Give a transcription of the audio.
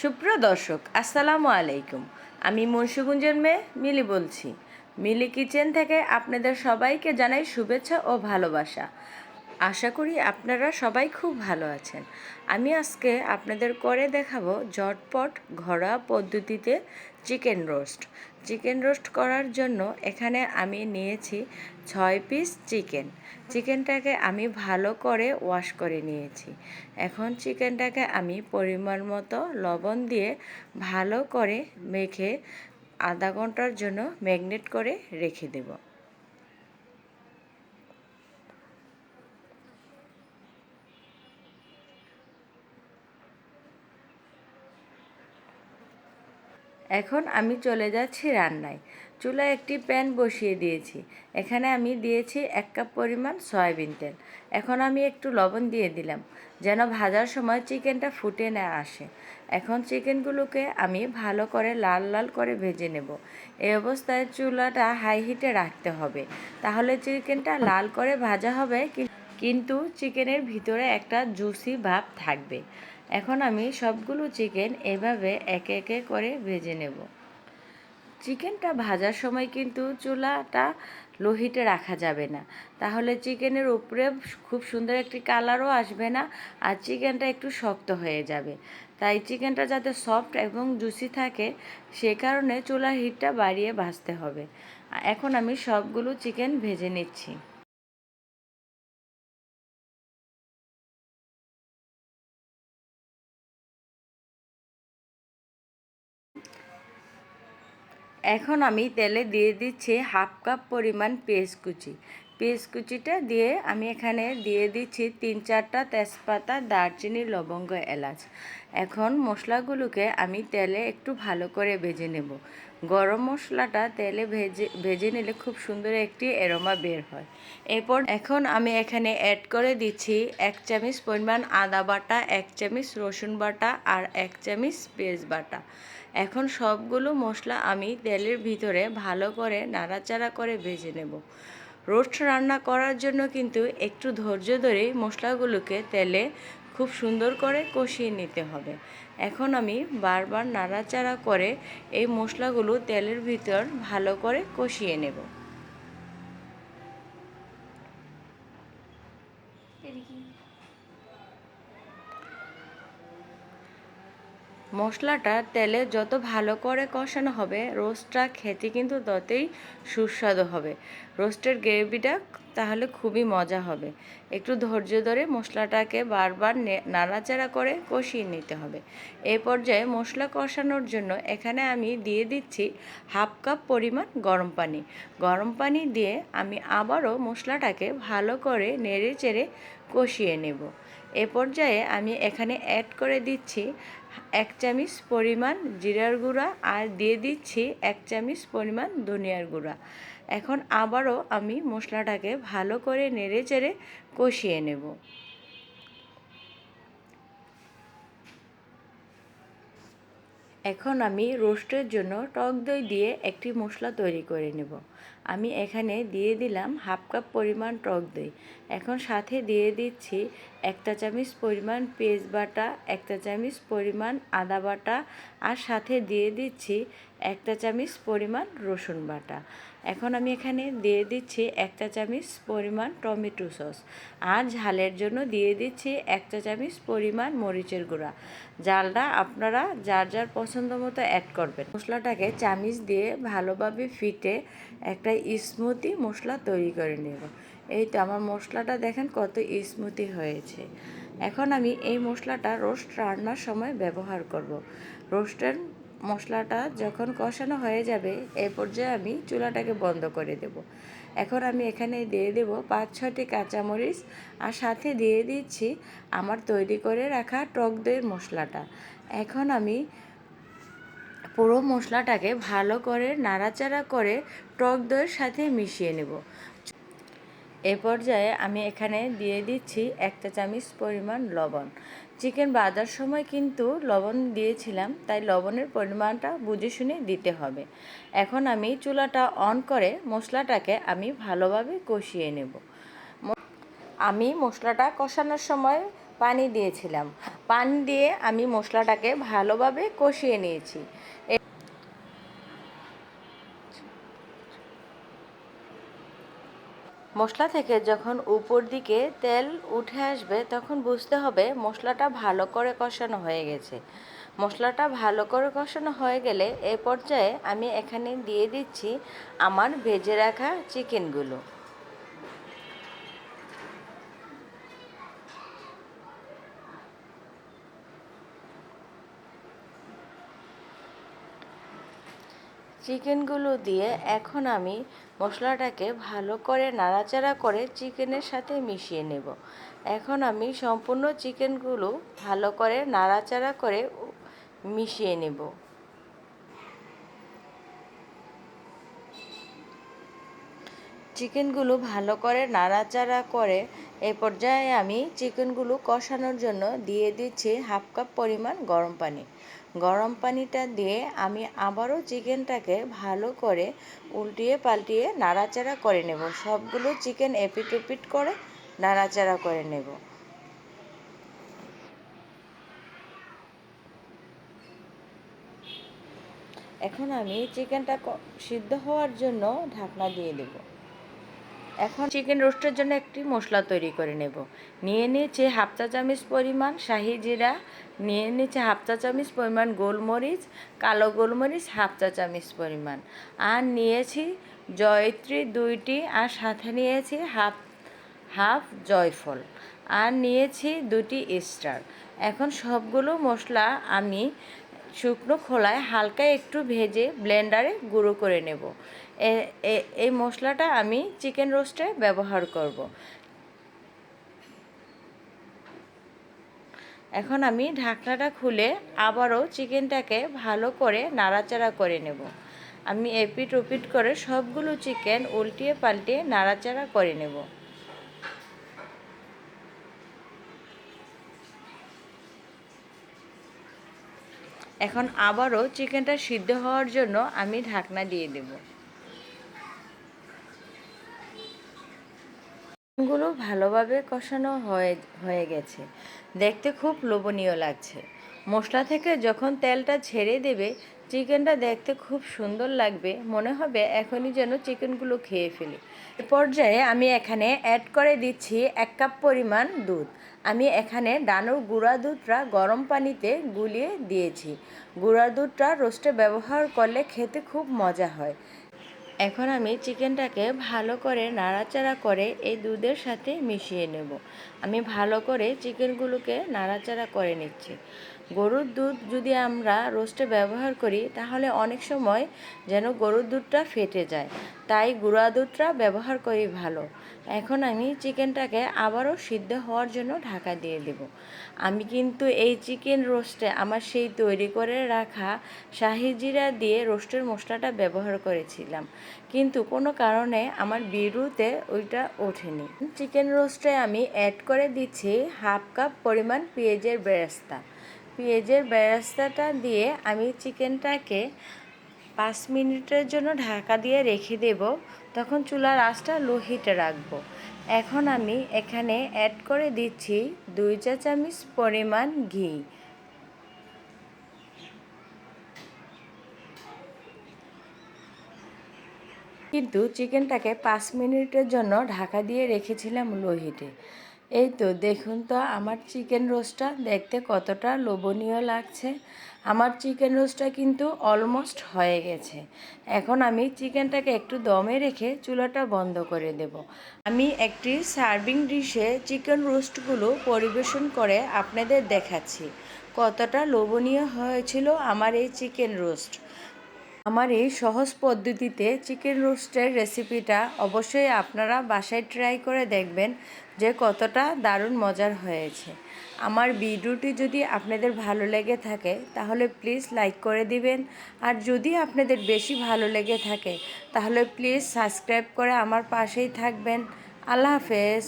সুপ্রিয় দর্শক, আসসালামু আলাইকুম। আমি মুন্সিগঞ্জের মেয়ে মিলি বলছি। মিলি কিচেন থেকে আপনাদের সবাইকে জানাই শুভেচ্ছা ও ভালোবাসা। আশা করি আপনারা সবাই খুব ভালো আছেন। আমি আজকে আপনাদের করে দেখাবো ঝটপট ঘরোয়া পদ্ধতিতে চিকেন রোস্ট। চিকেন রোস্ট করার জন্য এখানে আমি নিয়েছি 6 পিস চিকেন। চিকেনটাকে আমি ভালো করে ওয়াশ করে নিয়েছি। এখন চিকেনটাকে আমি পরিমাণ মতো লবণ দিয়ে ভালো করে মেখে আধা ঘন্টার জন্য ম্যারিনেট করে রেখে দেব। এখন আমি চলে যাচ্ছি রান্নায়। চুলায় একটি প্যান বসিয়ে দিয়েছি। এখানে আমি দিয়েছি 1 কাপ পরিমাণ সয়াবিন তেল। এখন আমি একটু লবণ দিয়ে দিলাম যেন ভাজার সময় চিকেনটা ফুটে না আসে। এখন চিকেনগুলোকে আমি ভালো করে লাল লাল করে ভেজে নেব। এই অবস্থায় চুলাটা হাই হিটে রাখতে হবে, তাহলে চিকেনটা লাল করে ভাজা হবে, কিন্তু চিকেনের ভিতরে একটা জুসি ভাব থাকবে। এখন আমি সবগুলো চিকেন এভাবে একে একে করে ভেজে নেব। চিকেনটা ভাজার সময় কিন্তু চুলাটা লো হিটে রাখা যাবে না, তাহলে চিকেনের উপরে খুব সুন্দর একটি কালারও আসবে না, আর চিকেনটা একটু শক্ত হয়ে যাবে। তাই চিকেনটা যাতে সফট এবং জুসি থাকে, সে কারণে চুলার হিটটা বাড়িয়ে ভাজতে হবে। এখন আমি সবগুলো চিকেন ভেজে নিচ্ছি। এখন আমি তেলে দিয়ে দিচ্ছি 1/2 কাপ পরিমাণ পেঁয়াজ কুচি। পেঁয়াজ কুচিটা দিয়ে আমি এখানে দিয়ে দিচ্ছি 3-4টা তেজপাতা, দারচিনি, লবঙ্গ, এলাচ। এখন মশলাগুলোকে আমি তেলে একটু ভালো করে ভেজে নেব। গরম মশলাটা তেলে ভেজে নিলে খুব সুন্দর একটি অ্যারোমা বের হয়। এখন আমি এখানে অ্যাড করে দিচ্ছি 1 চামচ পরিমাণ আদা বাটা, 1 চামচ রসুন বাটা আর 1 চামচ পেঁয়াজ বাটা। এখন সবগুলো মশলা আমি তেলের ভিতরে ভালো করে নাড়াচাড়া করে ভেজে নেব। রোস্ট রান্না করার জন্য কিন্তু একটু ধৈর্য ধরে মশলাগুলোকে তেলে খুব সুন্দর করে কষিয়ে নিতে হবে। এখন আমি বারবার নাড়াচাড়া করে এই মশলাগুলো তেলের ভিতর ভালো করে কষিয়ে নেব। মশলাটা তেলে যত ভালো করে কষানো হবে, রোস্টটা খেতে কিন্তু ততই সুস্বাদু হবে। রোস্টের গ্রেভিটা তাহলে খুবই মজা হবে। একটু ধৈর্য ধরে মশলাটাকে বারবার নাড়াচাড়া করে কষিয়ে নিতে হবে। এই পর্যায়ে মশলা কষানোর জন্য এখানে আমি দিয়ে দিচ্ছি 1/2 কাপ পরিমাণ গরম পানি। গরম পানি দিয়ে আমি আবারও মশলাটাকে ভালো করে নেড়ে চেড়ে কষিয়ে নেব। এ পর্যায়ে আমি এখানে অ্যাড করে দিচ্ছি 1 চামচ পরিমাণ জিরার গুঁড়া আর দিয়ে দিচ্ছি 1 চামচ পরিমাণ ধনিয়ার গুঁড়া। এখন আবারও আমি মশলাটাকে ভালো করে নেড়ে চেড়ে কষিয়ে নেব। এখন আমি রোস্টের জন্য টক দই দিয়ে একটি মশলা তৈরি করে নেব। আমি এখানে দিয়ে দিলাম 1/2 কাপ পরিমাণ টক দই। এখন সাথে দিয়ে দিচ্ছি 1 চামচ পরিমাণ পেঁয়াজ বাটা, 1 চামচ পরিমাণ আদা বাটা আর সাথে দিয়ে দিচ্ছি 1 চামচ পরিমাণ রসুন বাটা। এখন আমি এখানে দিয়ে দিচ্ছি 1 চামচ পরিমাণ টমেটো সস আর ঝালের জন্য দিয়ে দিচ্ছি 1 চামচ পরিমাণ মরিচের গুঁড়া। ঝালটা আপনারা যার যার পছন্দ মতো অ্যাড করবেন। মশলাটাকে চামিচ দিয়ে ভালোভাবে ফিটে একটা স্মুথি মশলা তৈরি করে নেব। এই তো আমার মশলাটা দেখেন কত স্মুথি হয়েছে। এখন আমি এই মশলাটা রোস্ট রান্নার সময় ব্যবহার করব। রোস্টের মশলাটা যখন কষানো হয়ে যাবে, এই পর্যায়ে আমি চুলাটাকে বন্ধ করে দেব। এখন আমি এখানে দিয়ে দেব 5-6টি কাঁচামরিচ আর সাথে দিয়ে দিচ্ছি আমার তৈরি করে রাখা টক দইয়ের মশলাটা। এখন আমি পুরো মশলাটাকে ভালো করে নাড়াচাড়া করে টক দইয়ের সাথে মিশিয়ে নেব। এ পর্যায়ে আমি এখানে দিয়ে দিচ্ছি 1 চামচ পরিমাণ লবণ। চিকেন ভাজার সময় কিন্তু লবণ দিয়েছিলাম, তাই লবণের পরিমাণটা বুঝে শুনে দিতে হবে। এখন আমি চুলাটা অন করে মশলাটাকে আমি ভালোভাবে কষিয়ে নেব। আমি মশলাটা কষানোর সময় পানি দিয়েছিলাম। পানি দিয়ে আমি মশলাটাকে ভালোভাবে কষিয়ে নিয়েছি। মশলা থেকে যখন উপর দিকে তেল উঠে আসবে তখন বুঝতে হবে মশলাটা ভালো করে কষানো হয়ে গেছে। মশলাটা ভালো করে কষানো হয়ে গেলে এই পর্যায়ে আমি এখানে দিয়ে দিচ্ছি আমার ভেজে রাখা চিকেনগুলো। চিকেনগুলো দিয়ে এখন আমি মশলাটাকে ভালো করে নাড়াচাড়া করে চিকেনের সাথে মিশিয়ে নেব। এখন আমি সম্পূর্ণ চিকেনগুলো ভালো করে নাড়াচাড়া করে মিশিয়ে নেব। চিকেনগুলো ভালো করে নাড়াচাড়া করে এই পর্যায়ে আমি চিকেনগুলো কষানোর জন্য দিয়ে দিচ্ছি হাফ কাপ পরিমাণ গরম পানি। গরম পানিটা দিয়ে আমি আবারও চিকেনটাকে ভালো করে উল্টিয়ে পাল্টিয়ে নাড়াচাড়া করে নেব। সবগুলো চিকেন এপিট ওপিট করে নাড়াচাড়া করে নেব। এখন আমি চিকেনটা সিদ্ধ হওয়ার জন্য ঢাকনা দিয়ে দেব। এখন চিকেন রোস্টের জন্য একটি মশলা তৈরি করে নেব। নিয়ে নিয়েছি হাফ চা চামচ পরিমাণ শাহি জিরা, নিয়ে নিয়েছি হাফ চা চামচ পরিমাণ গোলমরিচ, কালো গোলমরিচ হাফ চা চামচ পরিমাণ, আর নিয়েছি জয়িত্রী 2টি, আর সাথে নিয়েছি হাফ জয়ফল, আর নিয়েছি 2টি স্টার। এখন সবগুলো মশলা আমি শুকনো খোলায় হালকা একটু ভেজে ব্লেন্ডারে গুঁড়ো করে নেব। এই মশলাটা আমি চিকেন রোস্টে ব্যবহার করব। এখন আমি ঢাকনাটা খুলে আবারও চিকেনটাকে ভালো করে নাড়াচাড়া করে নেব। আমি এপিট ওপিট করে সবগুলো চিকেন উল্টিয়ে পাল্টিয়ে নাড়াচাড়া করে নেব। এখন আবারও চিকেনটা সিদ্ধ হওয়ার জন্য আমি ঢাকনা দিয়ে দেব। গুলো ভালোভাবে কষানো হয়ে গেছে, দেখতে খুব লোভনীয় লাগছে। মশলা থেকে যখন তেলটা ছেড়ে দেবে চিকেনটা দেখতে খুব সুন্দর লাগবে, মনে হবে এখনই যেন চিকেনগুলো খেয়ে ফেলি। এ পর্যায়ে আমি এখানে অ্যাড করে দিচ্ছি 1 কাপ পরিমাণ দুধ। আমি এখানে ডানোর গুঁড়া দুধটা গরম পানিতে গুলিয়ে দিয়েছি। গুঁড়া দুধটা রোস্টে ব্যবহার করলে খেতে খুব মজা হয়। এখন আমি চিকেনটাকে ভালো করে নাড়াচাড়া করে এই দুধের সাথে মিশিয়ে নেব। আমি ভালো করে চিকেনগুলোকে নাড়াচাড়া করে নিচ্ছি। গরুর দুধ যদি আমরা রোস্টে ব্যবহার করি তাহলে অনেক সময় যেন গরুর দুধটা ফেটে যায়, তাই গুঁড়া দুধটা ব্যবহার করি ভালো। এখন আমি চিকেনটাকে আবারও সিদ্ধ হওয়ার জন্য ঢাকা দিয়ে দেব। আমি কিন্তু এই চিকেন রোস্টে আমার সেই তৈরি করে রাখা শাহি জিরা দিয়ে রোস্টের মশলাটা ব্যবহার করেছিলাম, কিন্তু কোনো কারণে আমার ভিডিওতে ওইটা ওঠেনি। চিকেন রোস্টে আমি অ্যাড করে দিচ্ছি হাফ কাপ পরিমাণ পেঁয়াজের বেরেস্তা। পেঁয়াজের বেরেস্তাটা দিয়ে আমি চিকেনটাকে 5 মিনিটের জন্য ঢাকা দিয়ে রেখে দেব। তখন চুলার আঁচটা লো হিটে রাখবো। এখন আমি এখানে অ্যাড করে দিচ্ছি 2 চা চামচ পরিমাণ ঘি। কিন্তু চিকেনটাকে 5 মিনিটের জন্য ঢাকা দিয়ে রেখেছিলাম লো হিটে। এই তো দেখুন তো আমার চিকেন রোস্টটা দেখতে কতটা লোভনীয় লাগছে। আমার চিকেন রোস্টটা কিন্তু অলমোস্ট হয়ে গেছে। এখন আমি চিকেনটাকে একটু দমে রেখে চুলাটা বন্ধ করে দেব। আমি একটি সার্ভিং ডিশে চিকেন রোস্টগুলো পরিবেশন করে আপনাদের দেখাচ্ছি কতটা লোভনীয় হয়েছিল আমার এই চিকেন রোস্ট। আমার এই সহজ পদ্ধতিতে চিকেন রোস্টের রেসিপিটা অবশ্যই আপনারা বাসায় ট্রাই করে দেখবেন যে কতটা দারুণ মজার হয়েছে। আমার ভিডিওটি যদি আপনাদের ভালো লেগে থাকে তাহলে প্লিজ লাইক করে দিবেন, আর যদি আপনাদের বেশি ভালো লেগে থাকে তাহলে প্লিজ সাবস্ক্রাইব করে আমার পাশেই থাকবেন। আল্লাহ হাফেজ।